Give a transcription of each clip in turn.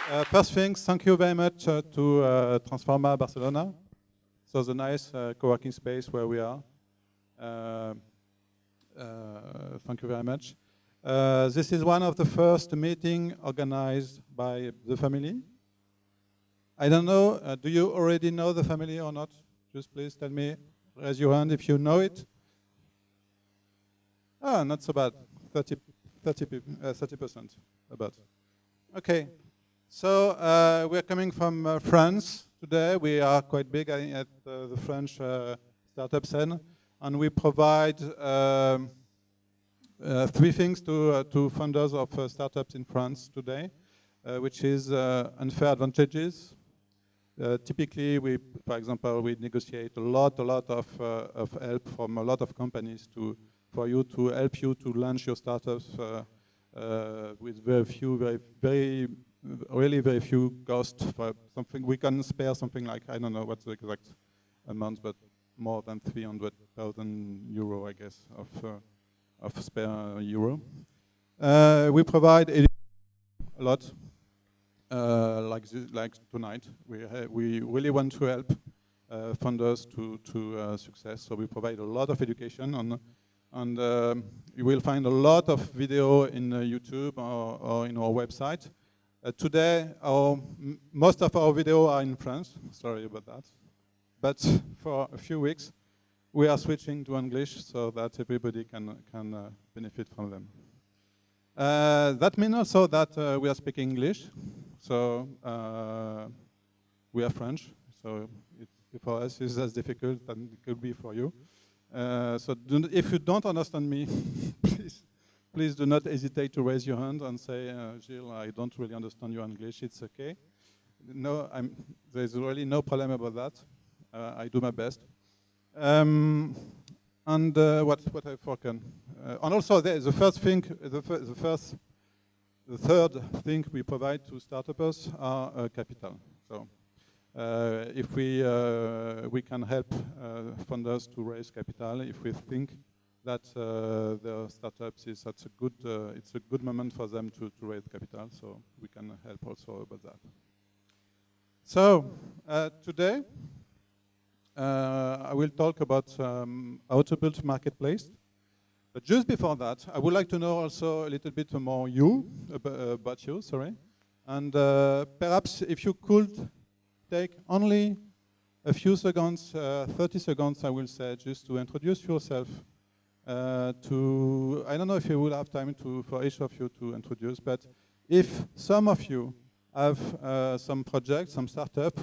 First things, thank you very much to Transforma Barcelona. So the nice co-working space where we are. Thank you very much. This is one of the first meeting organized by TheFamily. I don't know, do you already know TheFamily or not? Just please tell me, raise your hand if you know it. Ah, not so bad, 30% about. Okay, so we're coming from France today. We are quite big at the French startup scene, and we provide 3 things to founders of startups in France today, which is unfair advantages. Typically, for example, we negotiate a lot of help from a lot of companies for you to help you to launch your startups with really very few costs. For something we can spare something like, I don't know what's the exact amount, but more than 300,000 euro, I guess, of spare euro. We provide a lot. Like tonight, we really want to help funders to success. So we provide a lot of education and you will find a lot of video in YouTube or in our website. Today, most of our video are in French. Sorry about that. But for a few weeks, we are switching to English so that everybody can benefit from them. That means also that we are speaking English. So we are French, so for us it's as difficult as it could be for you. So if you don't understand me, please do not hesitate to raise your hand and say, Gilles, I don't really understand your English, it's okay. No, there's really no problem about that. I do my best. And what I've forgotten. And also the third thing we provide to startups are capital. So if we can help funders to raise capital, if we think that the startups it's a good moment for them to raise capital, so we can help also about that. So today I will talk about how to build marketplace. But just before that, I would like to know also a little bit more about you, sorry. And perhaps if you could take only a few seconds, 30 seconds, I will say, just to introduce yourself. I don't know if you will have time for each of you to introduce, but if some of you have some projects, some startup,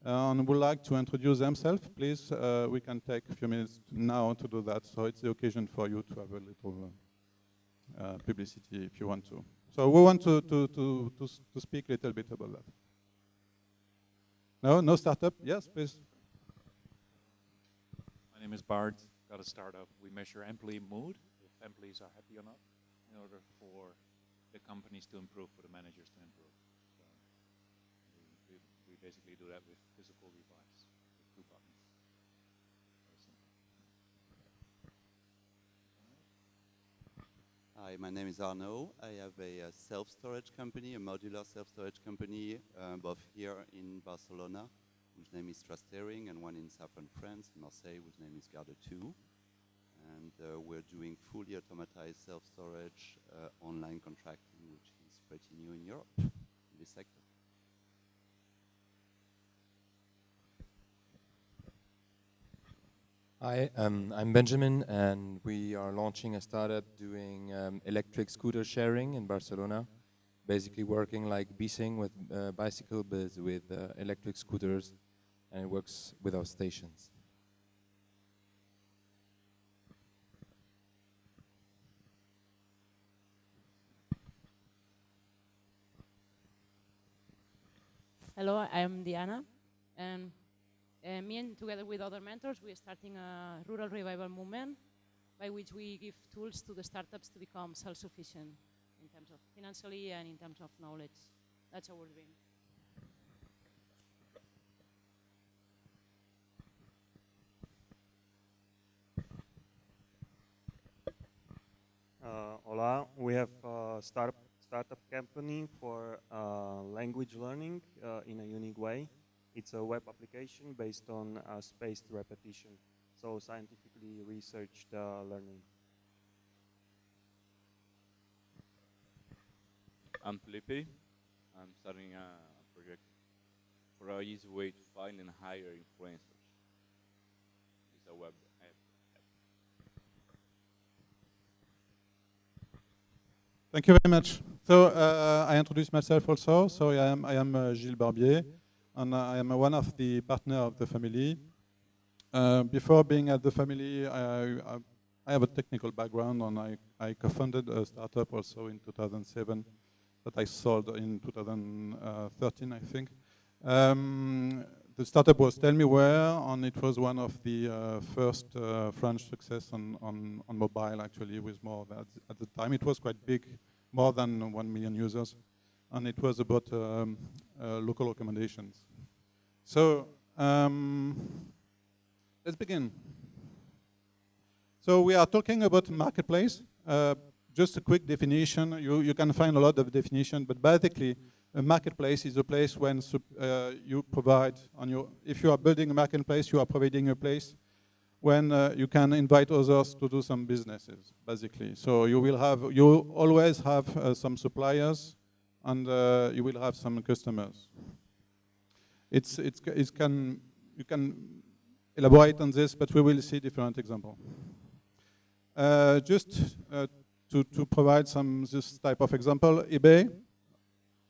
and would like to introduce themselves, please, we can take a few minutes now to do that. So it's the occasion for you to have a little publicity if you want to. So we want to speak a little bit about that. No startup? Yes, please. My name is Bart, got a startup. We measure employee mood, if employees are happy or not, in order for the companies to improve, for the managers to improve. We basically do that with physical device, with 2 buttons. Very simple. Hi, my name is Arnaud. I have a self-storage company, a modular self-storage company, both here in Barcelona, whose name is Trastering, and one in southern France, in Marseille, whose name is Garde 2. And we're doing fully automatized self-storage online contracting, which is pretty new in Europe, in this sector. Hi, I'm Benjamin, and we are launching a startup doing electric scooter sharing in Barcelona, basically working like Bising with bicycle, but with electric scooters, and it works with our stations. Hello, I'm Diana, and me and together with other mentors, we are starting a rural revival movement by which we give tools to the startups to become self-sufficient in terms of financially and in terms of knowledge. That's our dream. Hola, we have a startup startup company for language learning in a unique way. It's a web application based on spaced repetition, so scientifically researched learning. I'm Felipe. I'm starting a project for an easy way to find and hire influencers. It's a web app. Thank you very much. So I introduce myself also. So I am Gilles Barbier, and I am one of the partners of TheFamily. Before being at TheFamily, I have a technical background, and I co-founded a startup also in 2007 that I sold in 2013, I think. The startup was Tell Me Where, and it was one of the first French success on mobile, actually, with more at the time. It was quite big, more than 1 million users, and it was about local recommendations. So let's begin. So we are talking about marketplace. Just a quick definition. You can find a lot of definition, but basically, a marketplace is a place when you provide if you are building a marketplace, you are providing a place when you can invite others to do some businesses, basically. So you always have some suppliers, and you will have some customers. You can elaborate on this, but we will see different examples. To provide this type of example, eBay.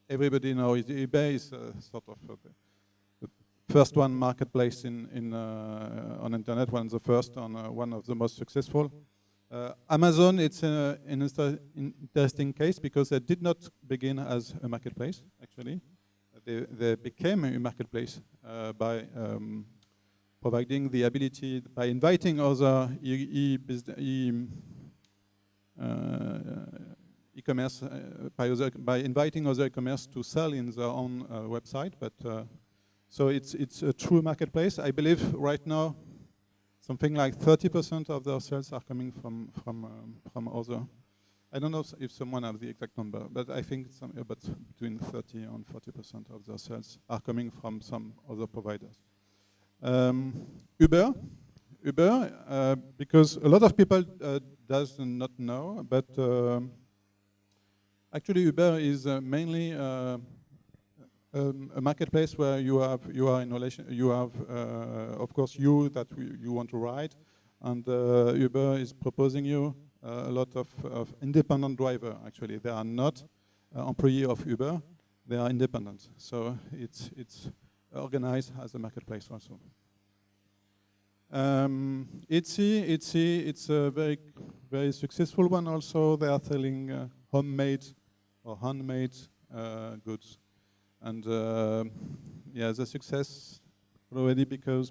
Everybody knows eBay is sort of the first one marketplace on internet, one of the first, one of the most successful. Amazon, it's an interesting case because they did not begin as a marketplace, actually. They became a marketplace by providing the ability, by inviting other e-commerce, by inviting other e-commerce to sell in their own website. But so it's a true marketplace. I believe right now something like 30% of their sales are coming from other. I don't know if someone has the exact number, but I think about between 30 and 40% of their sales are coming from some other providers. Uber, because a lot of people does not know, but actually Uber is mainly a marketplace where you are in relation. You have, of course, you want to ride, and Uber is proposing you a lot of independent driver. Actually, they are not employee of Uber; they are independent. So it's organized as a marketplace also. Etsy, it's a very, very successful one also. They are selling homemade or handmade goods. And yeah, the success already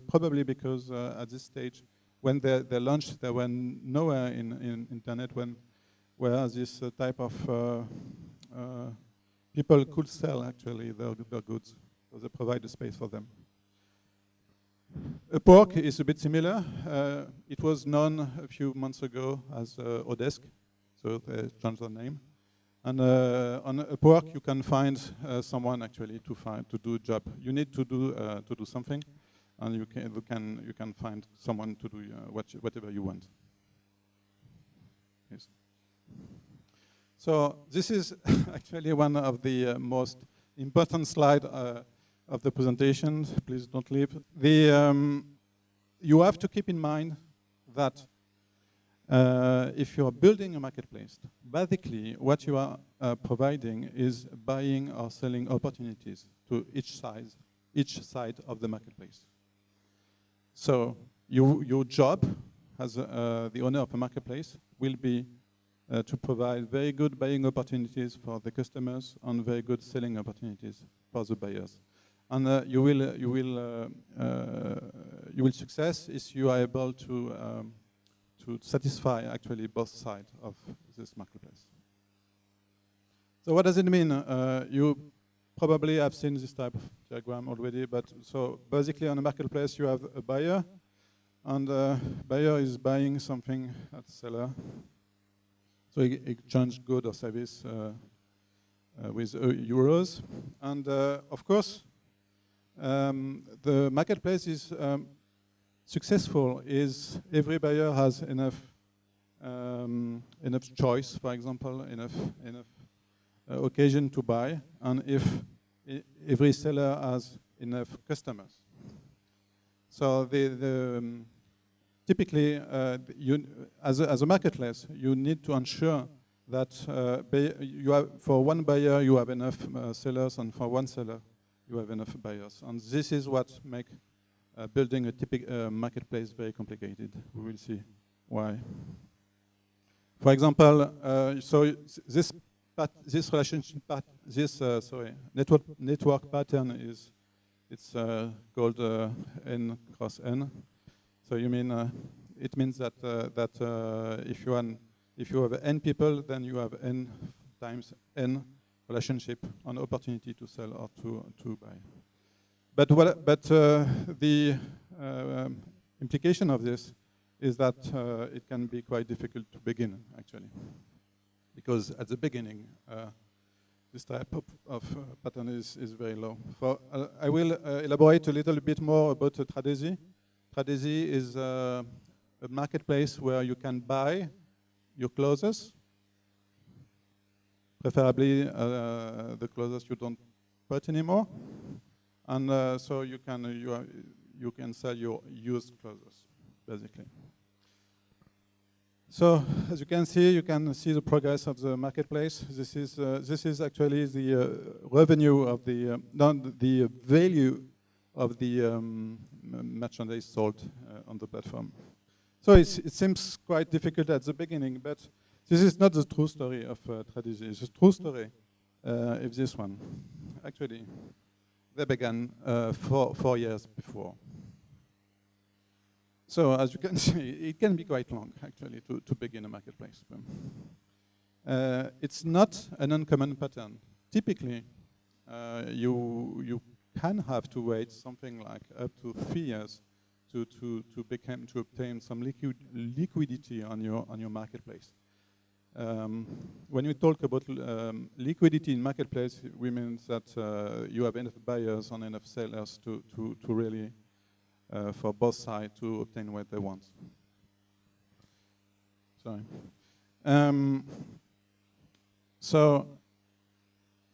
probably because at this stage, when they launched, there were nowhere in internet where this type of people could sell actually their goods. So they provide a space for them. Upwork is a bit similar. It was known a few months ago as Odesk, so they changed their name. And on Upwork, you can find someone actually to do a job. You need to do something, and you can find someone to do whatever you want. Yes. So this is actually one of the most important slides of the presentation. Please don't leave. You have to keep in mind that if you are building a marketplace, basically what you are providing is buying or selling opportunities to each side of the marketplace. So your job as the owner of a marketplace will be to provide very good buying opportunities for the customers and very good selling opportunities for the buyers. And you will success if you are able to satisfy actually both sides of this marketplace. So what does it mean? You probably have seen this type of diagram already, but so basically on a marketplace you have a buyer, and the buyer is buying something at the seller. So he exchange good or service with euros. And of course, the marketplace is successful is every buyer has enough enough choice, for example, enough occasion to buy, and if every seller has enough customers. So typically, as a marketplace, you need to ensure that you have, for one buyer you have enough sellers, and for one seller you have enough buyers. And this is what makes building a typical marketplace very complicated. We will see why. For example, so this relationship network pattern is called n cross n. So you mean it means that if you have n people, then you have n times n relationship on opportunity to sell or to buy. But the implication of this is that it can be quite difficult to begin, actually, because at the beginning this type of pattern is very low. I will elaborate a little bit more about Tradesy. Tradesy is a marketplace where you can buy your clothes, preferably the clothes you don't put anymore, and so you can sell your used clothes, basically. So as you can see the progress of the marketplace. This is actually the revenue of the value of the merchandise sold on the platform. So it seems quite difficult at the beginning, but this is not the true story of Tradesy. The true story is this one. Actually, they began 4 years before. So as you can see, it can be quite long, actually, to begin a marketplace. It's not an uncommon pattern. Typically, you can have to wait something like up to 3 years to obtain some liquidity on your marketplace. When we talk about liquidity in marketplace, we mean that you have enough buyers and enough sellers to really for both sides to obtain what they want. Sorry. So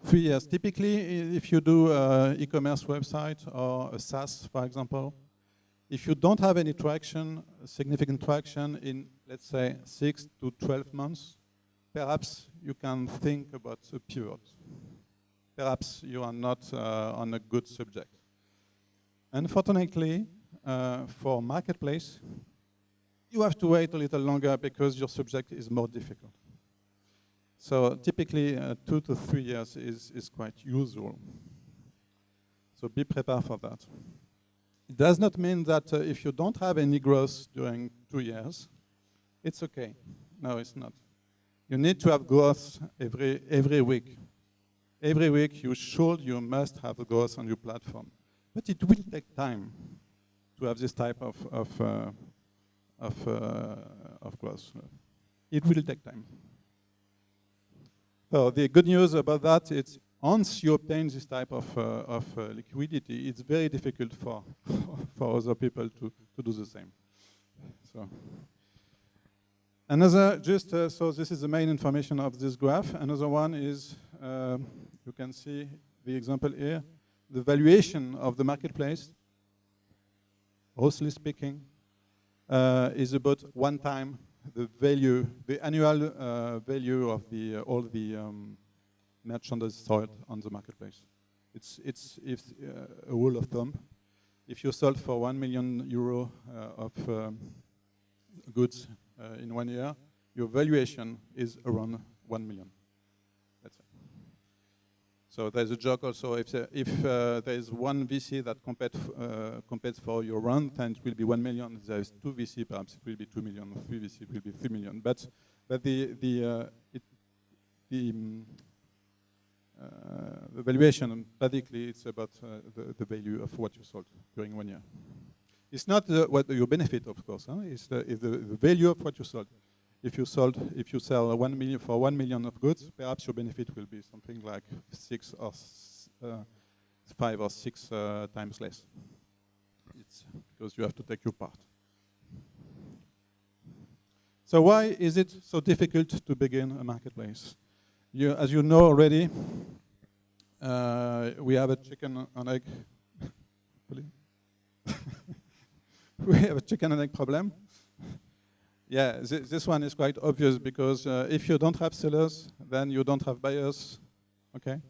3 years. Typically, if you do an e-commerce website or a SaaS, for example, if you don't have any traction, significant traction in, let's say, 6 to 12 months, perhaps you can think about a pivot. Perhaps you are not on a good subject. Unfortunately, for marketplace, you have to wait a little longer because your subject is more difficult. So typically, 2 to 3 years is quite usual. So be prepared for that. It does not mean that if you don't have any growth during 2 years, it's okay. No, it's not. You need to have growth every week. Every week, you must have growth on your platform. But it will take time to have this type of growth. It will take time. So the good news about that is once you obtain this type of liquidity, it's very difficult for other people to do the same. So another, so this is the main information of this graph. Another one is, you can see the example here, the valuation of the marketplace, grossly speaking, is about 1 time the value, the annual value of all the merchandise sold on the marketplace. It's a rule of thumb. If you sold for €1 million of goods in 1 year, your valuation is around 1 million. That's it. So there's a joke also, if there is one VC that competes for your round, then it will be 1 million. If there is 2 VC, perhaps it will be 2 million, 3 VC, it will be 3 million. But the valuation, basically, it's about the value of what you sold during 1 year. It's not what your benefit, of course. Huh? It's the value of what you sold. if you sell 1 million for 1 million of goods, perhaps your benefit will be something like 5 or 6 times less. It's because you have to take your part. So why is it so difficult to begin a marketplace? As you know already, we have a chicken and egg. We have a chicken and egg problem. Yeah, this one is quite obvious because if you don't have sellers, then you don't have buyers. Okay.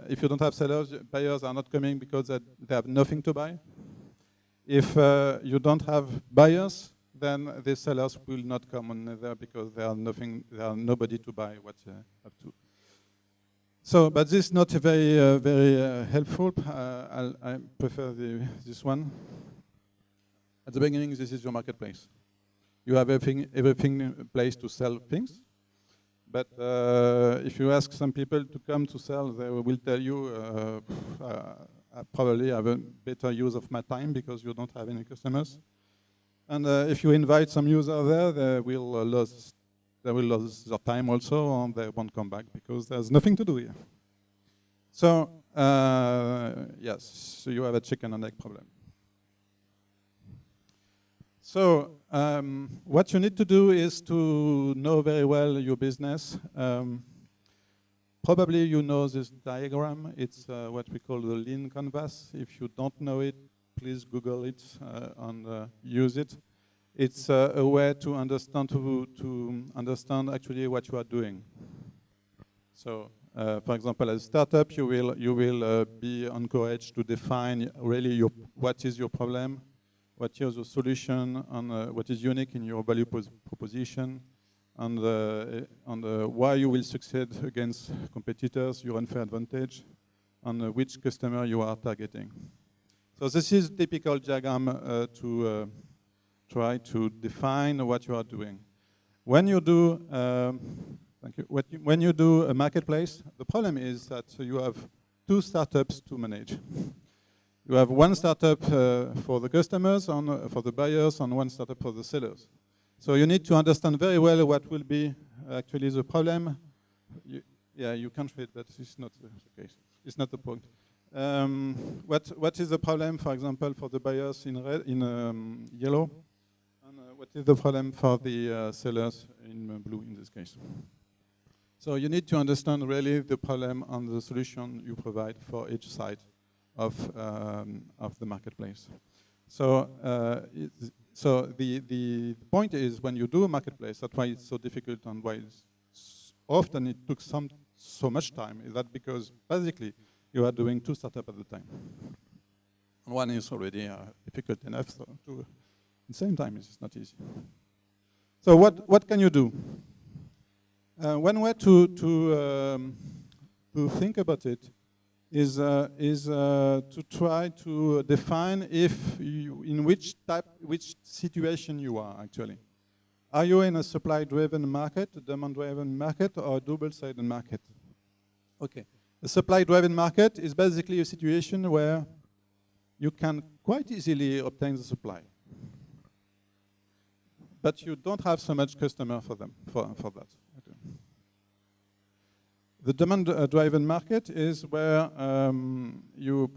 If you don't have sellers, buyers are not coming because they have nothing to buy. If you don't have buyers, then the sellers will not come on either because there are nobody to buy what you have to. So, but this is not very helpful. I prefer this one. At the beginning, this is your marketplace. You have everything place to sell things. But if you ask some people to come to sell, they will tell you, I probably have a better use of my time because you don't have any customers. And if you invite some user there, they will lose their time also, and they won't come back because there's nothing to do here. So yes, so you have a chicken and egg problem. So what you need to do is to know very well your business. Probably you know this diagram. It's what we call the lean canvas. If you don't know it, please Google it and use it. It's a way to understand actually what you are doing. So, for example, as a startup, you will be encouraged to define really what is your problem, what is your solution, and what is unique in your value proposition, and why you will succeed against competitors, your unfair advantage, and which customer you are targeting. So this is a typical diagram to try to define what you are doing. When you do, when you do a marketplace, the problem is that you have 2 startups to manage. You have one startup for the customers, for the buyers, and one startup for the sellers. So you need to understand very well what will be actually the problem. You can't read, but it's not the case. It's not the point. What is the problem, for example, for the buyers in yellow? And what is the problem for the sellers in blue in this case? So you need to understand really the problem and the solution you provide for each side of the marketplace. So the point is when you do a marketplace, that's why it's so difficult and why often it took so much time, is that because basically you are doing 2 startups at the time. One is already difficult enough, so at the same time it's not easy. So what can you do? One way to think about it is to try to define in which situation you are actually. Are you in a supply-driven market, a demand-driven market, or a double-sided market? Okay. A supply-driven market is basically a situation where you can quite easily obtain the supply, but you don't have so much customer for that. Okay. The demand-driven market is where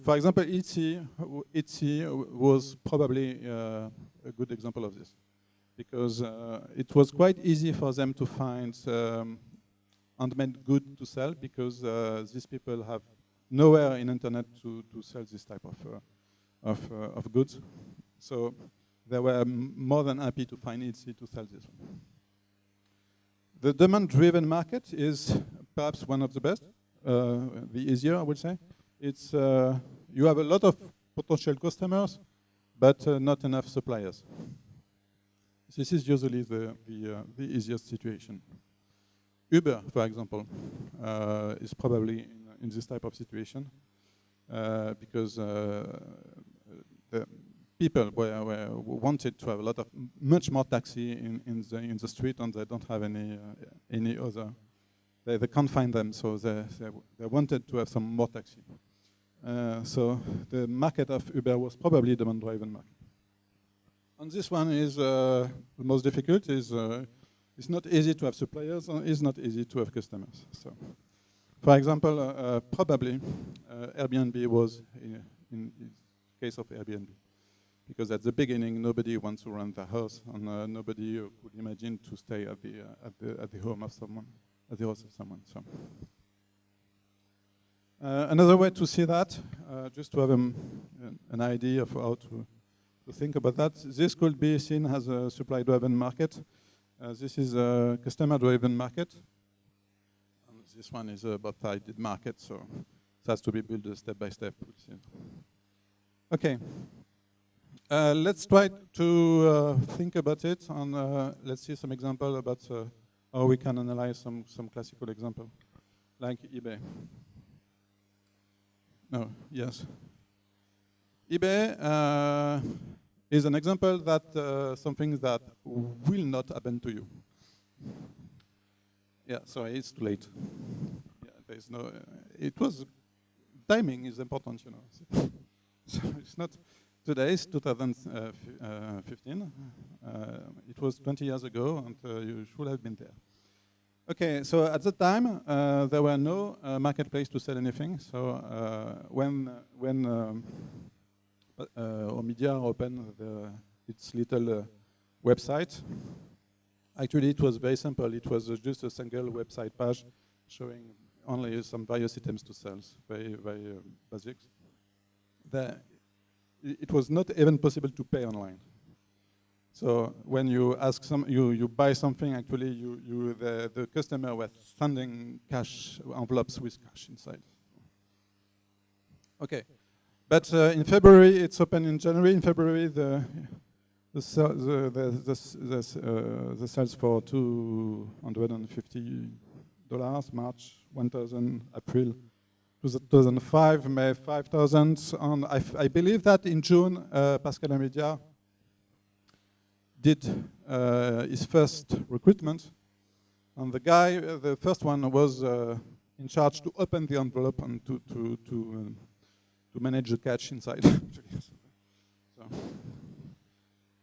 for example, Etsy was probably a good example of this, because it was quite easy for them to find handmade good to sell, because these people have nowhere in internet to sell this type of goods. So they were more than happy to find Etsy to sell this one. The demand-driven market is perhaps one of the best, the easier, I would say. It's you have a lot of potential customers, but not enough suppliers. This is usually the easiest situation. Uber, for example, is probably in this type of situation because the people wanted to have much more taxi in the street, and they don't have any other. They can't find them, so they wanted to have some more taxi. So the market of Uber was probably a demand-driven market. And this one is the most difficult. It's not easy to have suppliers, and it's not easy to have customers. So, for example, probably Airbnb was in case of Airbnb, because at the beginning nobody wants to rent their house, and nobody could imagine to stay at the home of someone, at the house of someone. So. Another way to see that, just to have an idea of how to think about that, this could be seen as a supply-driven market. This is a customer-driven market. And this one is a both-sided market, so it has to be built step by step. Okay. Let's try to think about it, and let's see some example about how we can analyze some classical example, like eBay. No, yes. eBay is an example that something that will not happen to you. Yeah, sorry, it's too late. Yeah, there is no. It was timing is important, you know. So it's not. Today is 2015. It was 20 years ago, and you should have been there. Okay, so at the time, there were no marketplace to sell anything. So when Omidia opened its little website, actually it was very simple. It was just a single website page showing only some various items to sell, very, very basic. It was not even possible to pay online. So when you ask you buy something, actually the customer was sending cash envelopes with cash inside. Okay, but in February it's open. In January, in February the sales for $250, March 1,000, April 2005, May 5,000, and I believe that in June Pascal Amedia did his first recruitment, and the guy, the first one, was in charge to open the envelope and to manage the cash inside. So.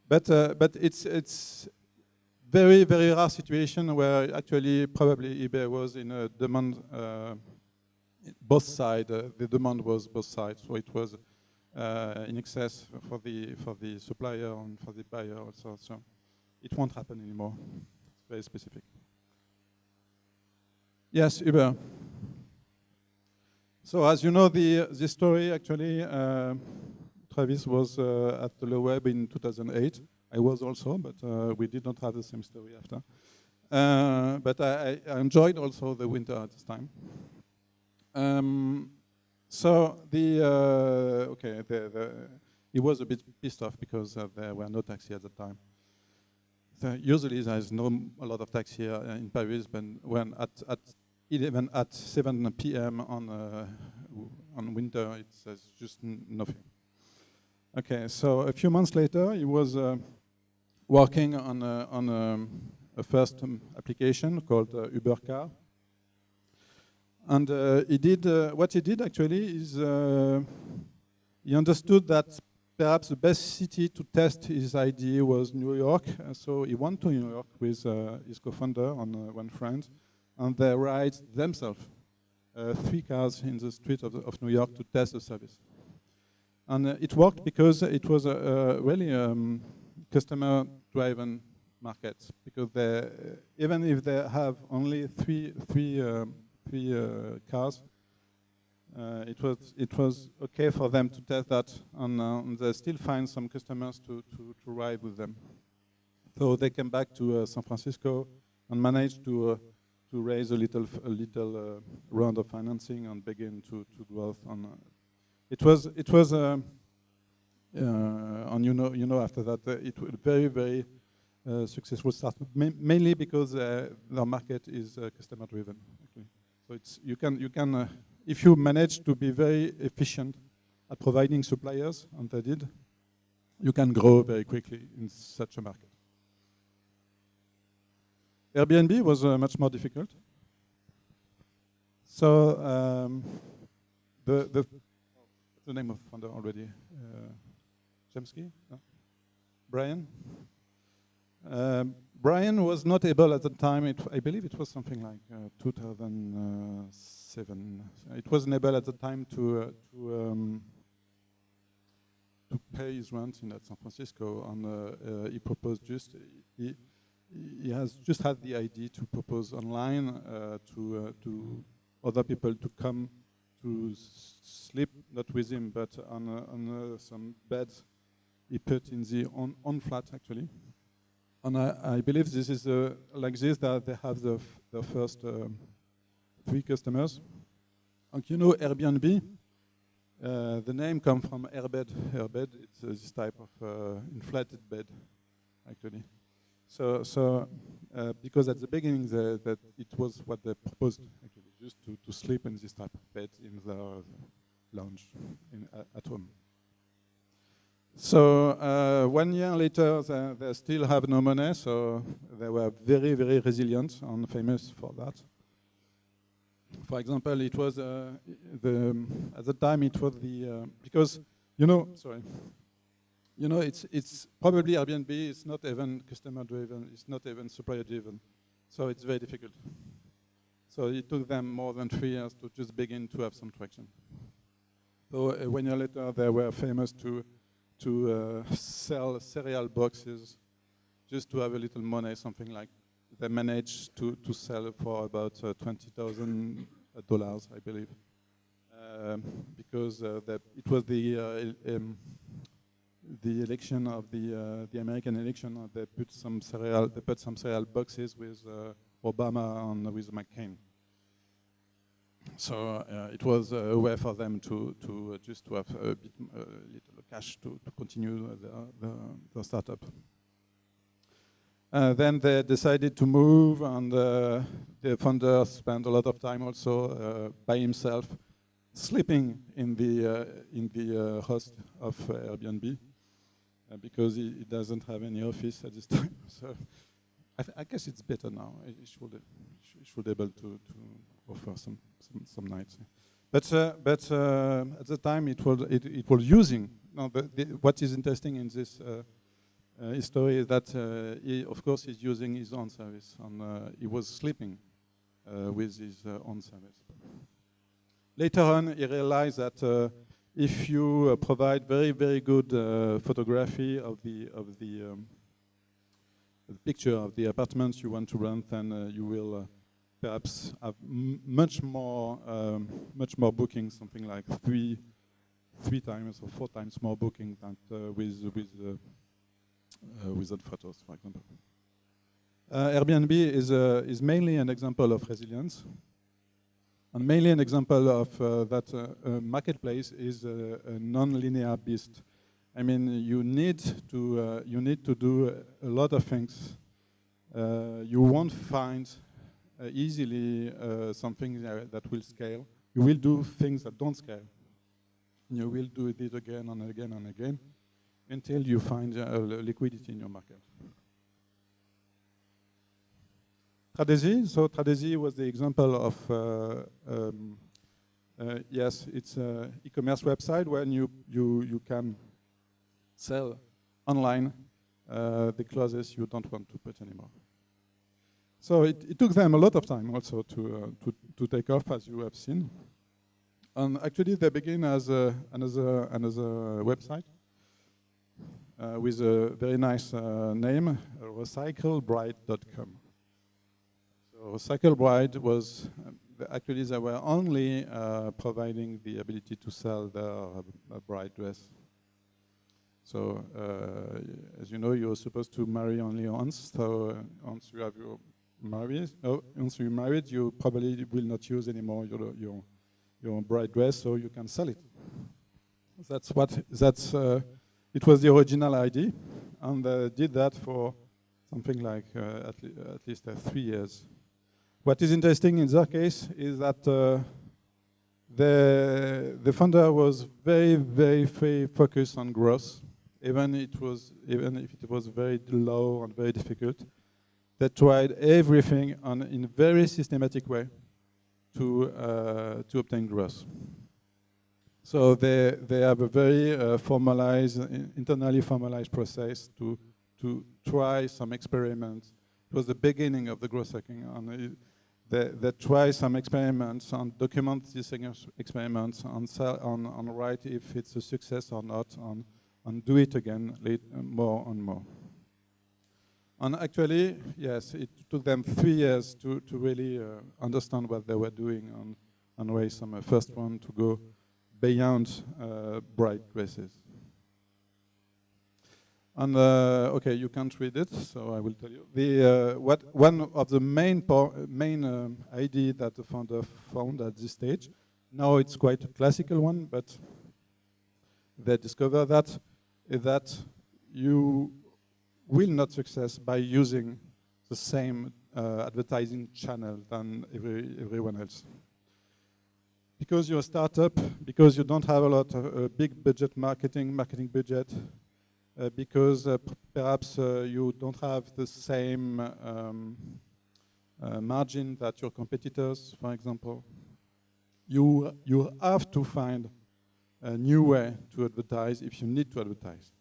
But it's very, very rare situation where actually probably eBay was in a demand both sides. The demand was both sides, so it was in excess for the supplier and for the buyer also. So it won't happen anymore. It's very specific. Yes, Uber. So as you know, this story actually, Travis was at the web in 2008. I was also, but we did not have the same story after. But I enjoyed also the winter at this time. So he was a bit pissed off because there were no taxi at the time. So usually there's a lot of taxi here in Paris, but when at 7 p.m. on winter, it's just nothing. Okay, so a few months later, he was working on a first application called Uber Car. And what he did actually is he understood that perhaps the best city to test his idea was New York. So he went to New York with his co-founder and one friend, and they ride themselves 3 cars in the street of New York to test the service. And it worked because it was a really customer-driven market, because even if they have only three cars, it was okay for them to test that, and they still find some customers to ride with them. So they came back to San Francisco and managed to raise a little round of financing and begin to growth. And it was and you know after that it was very, very successful start, mainly because the market is customer driven. Okay. So you can if you manage to be very efficient at providing suppliers, and they did, you can grow very quickly in such a market. Airbnb was much more difficult. So the name of founder already, Chemsky? No? Brian. Brian was not able at the time, I believe it was something like 2007. It wasn't able at the time to pay his rent in San Francisco, and he proposed he has just had the idea to propose online to other people to come to sleep, not with him, but on some beds he put in the on flat actually. And I believe this is like this that they have the first 3 customers. And you know Airbnb, the name comes from airbed. Airbed, it's this type of inflated bed, actually. So because at the beginning that it was what they proposed actually, just to sleep in this type of bed in the lounge at home. So 1 year later, they still have no money, so they were very, very resilient and famous for that. For example, it was at the time it was because it's probably Airbnb. It's not even customer driven. It's not even supplier driven. So it's very difficult. So it took them more than 3 years to just begin to have some traction. So 1 year later, they were famous to sell cereal boxes just to have a little money, something like they managed to sell for about $20,000, I believe, because it was the election of the American election. They put some cereal boxes with Obama and with McCain. So it was a way for them to just to have a bit little cash to continue the startup. Then they decided to move, and the founder spent a lot of time also by himself, sleeping in the host of Airbnb because he doesn't have any office at this time. So I guess it's better now. He should be able to offer some nights. But at the time it was using. No, what is interesting in this story is that he, of course, is using his own service, and he was sleeping with his own service. Later on, he realized that if you provide very, very good photography of the picture of the apartments you want to rent, then you will perhaps have much more bookings, something like three times or 4 times more bookings than without photos, for example. Airbnb is mainly an example of resilience, and mainly an example of that marketplace is a non-linear beast. I mean, you need to do a lot of things. You won't find easily something that will scale. You will do things that don't scale. You will do it again and again and again until you find liquidity in your market. Tradesy. So Tradesy was the example of yes, it's an e-commerce website where you can sell online the clothes you don't want to put anymore. So it took them a lot of time also to take off, as you have seen. And actually, they began as another website with a very nice name, recyclebride.com. So Recyclebride was actually they were only providing the ability to sell their bride dress. So as you know, you're supposed to marry only once. So once you have once you're married, you probably will not use anymore your bride dress, so you can sell it. It was the original idea, and they did that for something like at least 3 years. What is interesting in their case is that the founder was very, very, very focused on growth, even if it was very low and very difficult. They tried everything in a very systematic way to obtain growth. So they have a very formalized, internally formalized process to try some experiments. It was the beginning of the growth hacking. And they try some experiments and document these experiments and write if it's a success or not, and do it again more and more. And actually, yes, it took them 3 years to really understand what they were doing and raise some first one to go beyond bright dresses. And okay, you can't read it, so I will tell you. One of the main idea that the founder found at this stage, now it's quite a classical one, but they discover that you will not success by using the same advertising channel than everyone else. Because you're a startup, because you don't have a lot of big budget marketing budget, because perhaps you don't have the same margin that your competitors, for example, you have to find a new way to advertise if you need to advertise.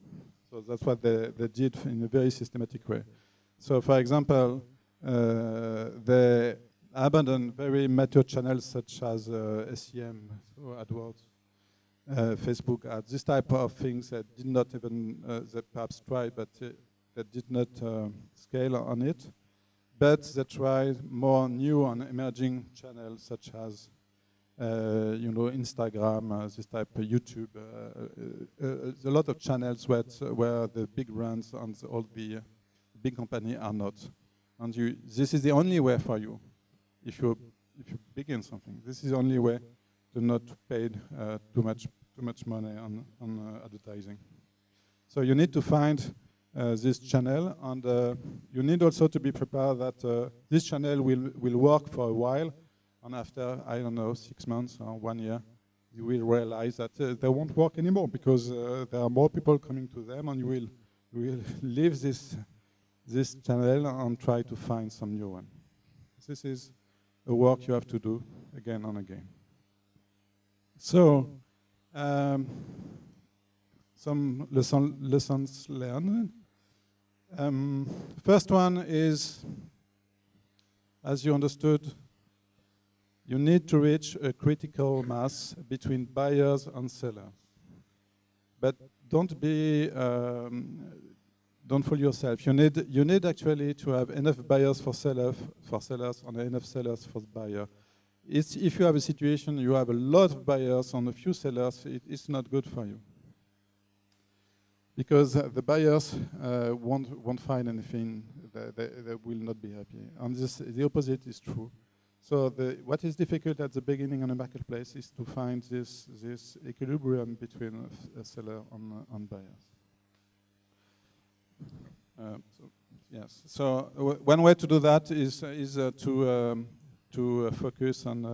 So that's what they did in a very systematic way. So for example, they abandoned very mature channels such as SEM, so AdWords, Facebook ads, this type of things that did not even, they perhaps tried, but they did not scale on it. But they tried more new and emerging channels such as Instagram, this type of YouTube. A lot of channels where the big brands and all the big companies are not. And this is the only way for you. If you begin something, this is the only way to not pay too much money on advertising. So you need to find this channel, and you need also to be prepared that this channel will work for a while, and after, I don't know, 6 months or 1 year, you will realize that they won't work anymore because there are more people coming to them, and you will leave this channel and try to find some new one. This is a work you have to do again and again. So, some lessons learned. First one is, as you understood, you need to reach a critical mass between buyers and sellers. But don't fool yourself. You need actually to have enough buyers for sellers and enough sellers for the buyer. If you have a situation you have a lot of buyers and a few sellers, it's not good for you. Because the buyers won't find anything, they will not be happy. And the opposite is true. So what is difficult at the beginning on a marketplace is to find this equilibrium between a seller and buyers. So one way to do that is to focus on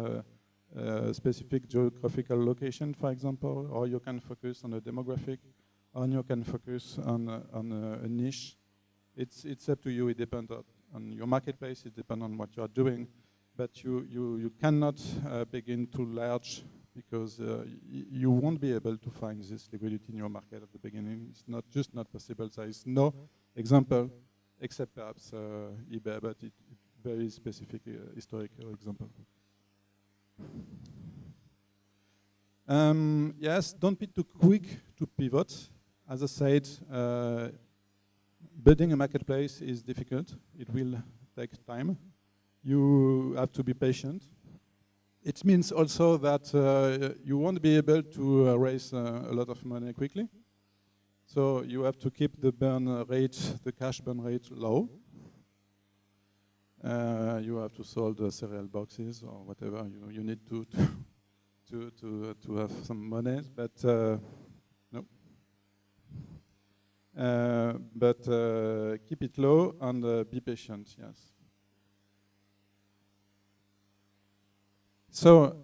a specific geographical location, for example, or you can focus on a demographic, or you can focus on a niche. It's up to you. It depends on your marketplace. It depends on what you are doing. But you cannot begin too large because you won't be able to find this liquidity in your market at the beginning. It's not possible. There is no example except perhaps eBay, but it's very specific historical example. Yes, don't be too quick to pivot. As I said, building a marketplace is difficult. It will take time. You have to be patient. It means also that you won't be able to raise a lot of money quickly. So you have to keep the cash burn rate low. You have to solve the cereal boxes or whatever you need to have some money, but no. But keep it low and be patient. Yes. So,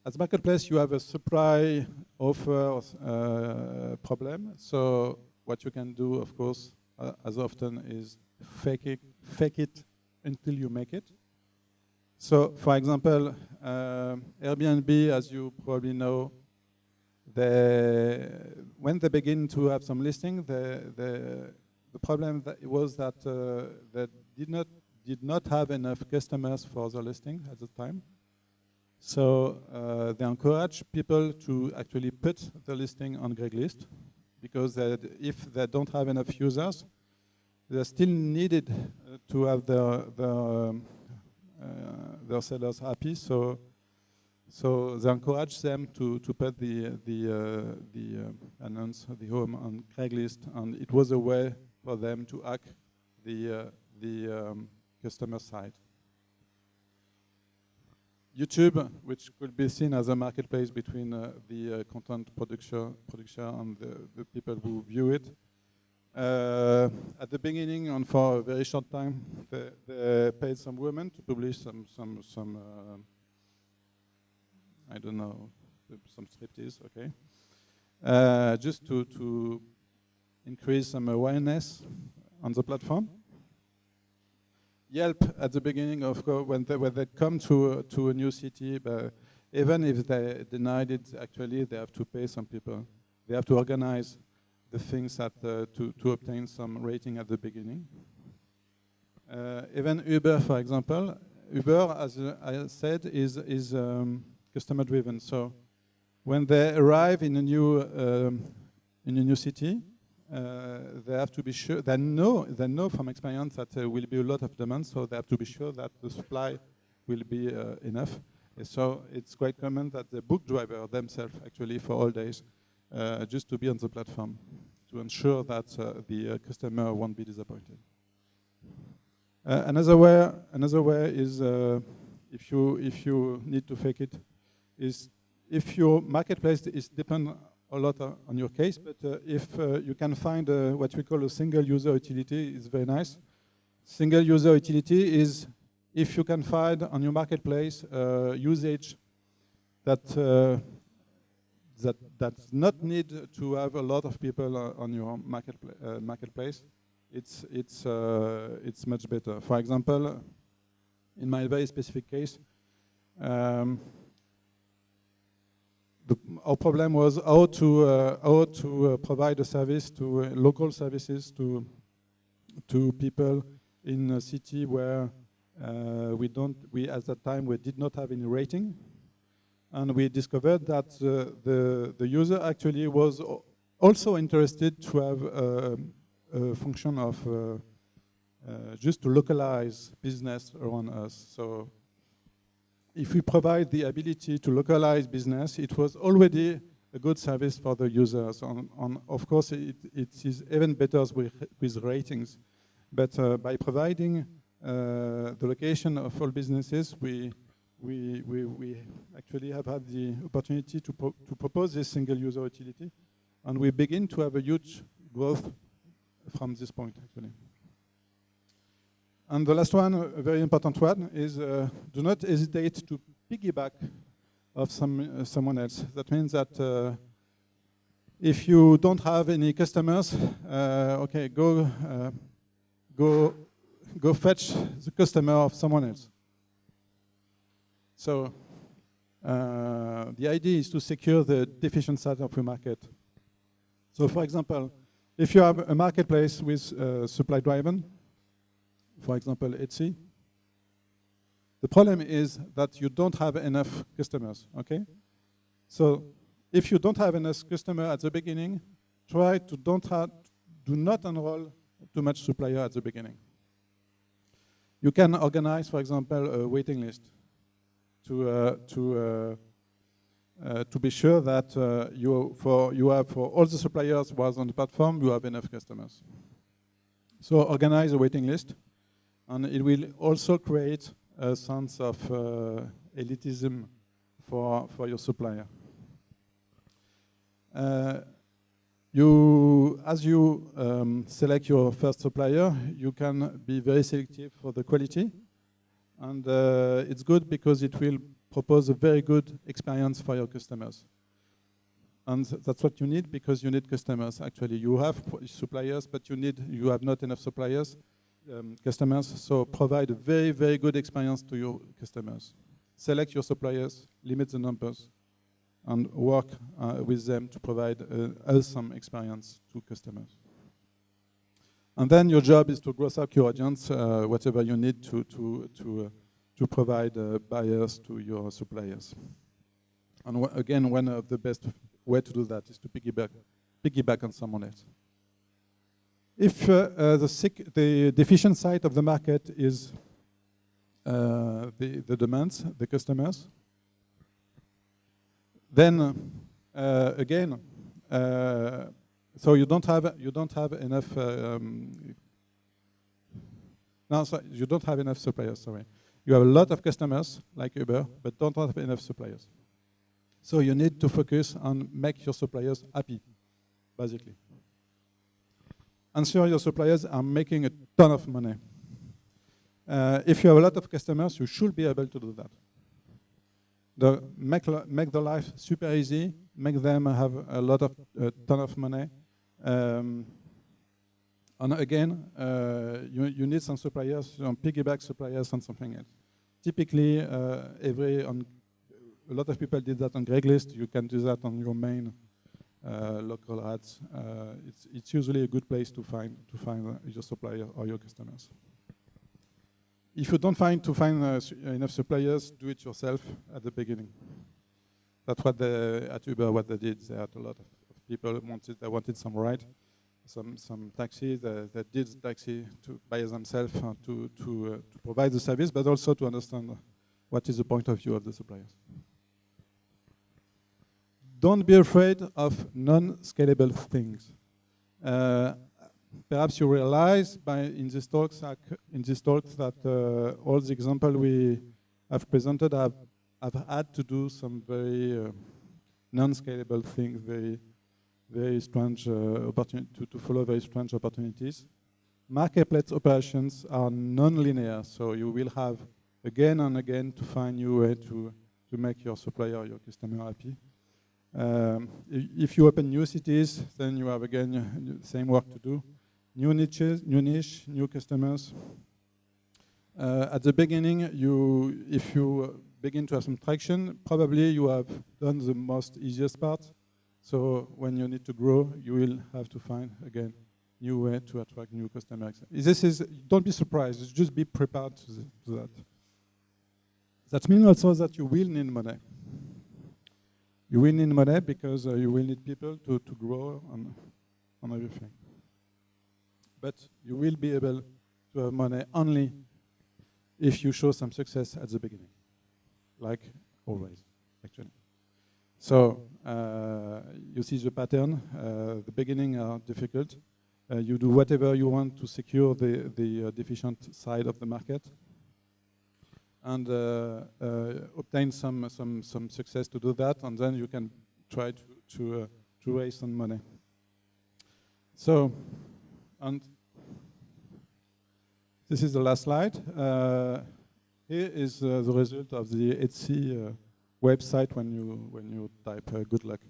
as marketplace, you have a supply offer problem. So, what you can do, of course, as often is fake it until you make it. So, for example, Airbnb, as you probably know, when they begin to have some listing, the problem was that they did not have enough customers for the listing at the time. So they encourage people to actually put the listing on Craigslist, because if they don't have enough users, they still needed to have their sellers happy. So they encourage them to put the announce the home on Craigslist, and it was a way for them to hack the customer side. YouTube, which could be seen as a marketplace between the content producer and the people who view it. At the beginning, and for a very short time, they paid some women to publish some I don't know, some striptease, okay, just to increase some awareness on the platform. Yelp at the beginning, of course, when they come to a new city, but even if they denied it, actually they have to pay some people. They have to organize the things that to obtain some rating at the beginning. Even Uber, for example, Uber, as I said, is customer driven. So when they arrive in a new city, they have to be sure. They know from experience that there will be a lot of demand. So they have to be sure that the supply will be enough. And so it's quite common that the book driver themselves, actually, for all days, just to be on the platform to ensure that the customer won't be disappointed. Another way is if you need to fake it, is if your marketplace is depend a lot on your case, but if you can find what we call a single user utility, is very nice. Single user utility is if you can find on your marketplace usage that does not need to have a lot of people on your marketplace. It's much better. For example, in my very specific case, our problem was how to provide a service to local services to people in a city where we at that time we did not have any rating, and we discovered that the user actually was also interested to have a function of just to localize business around us. So if we provide the ability to localize business, it was already a good service for the users. Of course, it is even better with ratings. But by providing the location of all businesses, we actually have had the opportunity to propose this single user utility. And we begin to have a huge growth from this point, actually. And the last one, a very important one, is do not hesitate to piggyback of someone else. That means that if you don't have any customers, okay, go fetch the customer of someone else. So the idea is to secure the deficient side of your market. So for example, if you have a marketplace with supply driven, for example, Etsy, the problem is that you don't have enough customers, okay? So if you don't have enough customers at the beginning, try to do not enroll too much supplier at the beginning. You can organize, for example, a waiting list to be sure that you have for all the suppliers who are on the platform, you have enough customers. So organize a waiting list. And it will also create a sense of elitism for your supplier. As you select your first supplier, you can be very selective for the quality. And it's good because it will propose a very good experience for your customers. And that's what you need, because you need customers. Actually, you have suppliers, but you have not enough suppliers. Customers, so provide a very, very good experience to your customers. Select your suppliers, limit the numbers, and work with them to provide awesome experience to customers. And then your job is to gross up your audience, whatever you need to provide buyers to your suppliers. And again, one of the best way to do that is to piggyback on someone else. If the deficient side of the market is the demands, the customers, then again, so you don't have enough. You don't have enough suppliers. Sorry, you have a lot of customers like Uber, but don't have enough suppliers. So you need to focus on make your suppliers happy, basically. Ensure your suppliers are making a ton of money. If you have a lot of customers, you should be able to do that. Make the life super easy, make them have a ton of money. And again, you need some suppliers, some piggyback suppliers and something else. Typically, a lot of people did that on Craigslist. You can do that on your main local ads. It's usually a good place to find your supplier or your customers. If you don't find enough suppliers, do it yourself at the beginning. That's what at Uber what they did. They had a lot of people wanted some ride, some taxi. They did taxi by themselves to provide the service, but also to understand what is the point of view of the suppliers. Don't be afraid of non-scalable things. Perhaps you realize in these talks that all the examples we have presented have had to do some very non-scalable things, very strange opportunity to follow very strange opportunities. Marketplace operations are non-linear, so you will have again and again to find new way to make your supplier or your customer happy. If you open new cities, then you have again the same work to do. New niches, new niche, new customers. At the beginning, if you begin to have some traction, probably you have done the most easiest part. So when you need to grow, you will have to find again new way to attract new customers. Don't be surprised. Just be prepared to that. That means also that you will need money. You will need money because you will need people to grow on everything. But you will be able to have money only if you show some success at the beginning, like always, actually. So you see the pattern. The beginning are difficult. You do whatever you want to secure the deficient side of the market, and obtain some success to do that, and then you can try to raise some money. So, and this is the last slide. Here is the result of the Etsy website when you type good luck.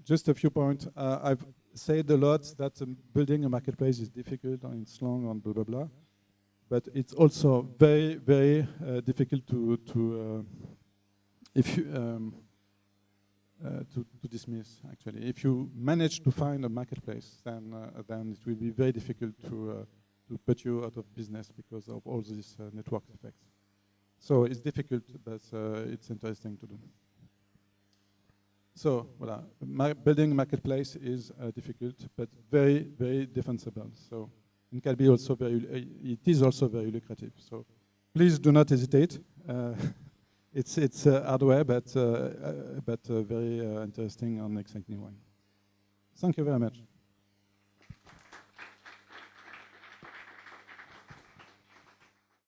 Just a few points. I've said a lot that building a marketplace is difficult and it's long and blah blah blah, but it's also very very difficult to dismiss. Actually, if you manage to find a marketplace, then it will be very difficult to put you out of business because of all these network effects. So it's difficult, but it's interesting to do. So voilà, building a marketplace is difficult, but very, very defensible. So it can be also it is also very lucrative. So please do not hesitate. It's hardware, but very interesting and exciting one. Thank you very much.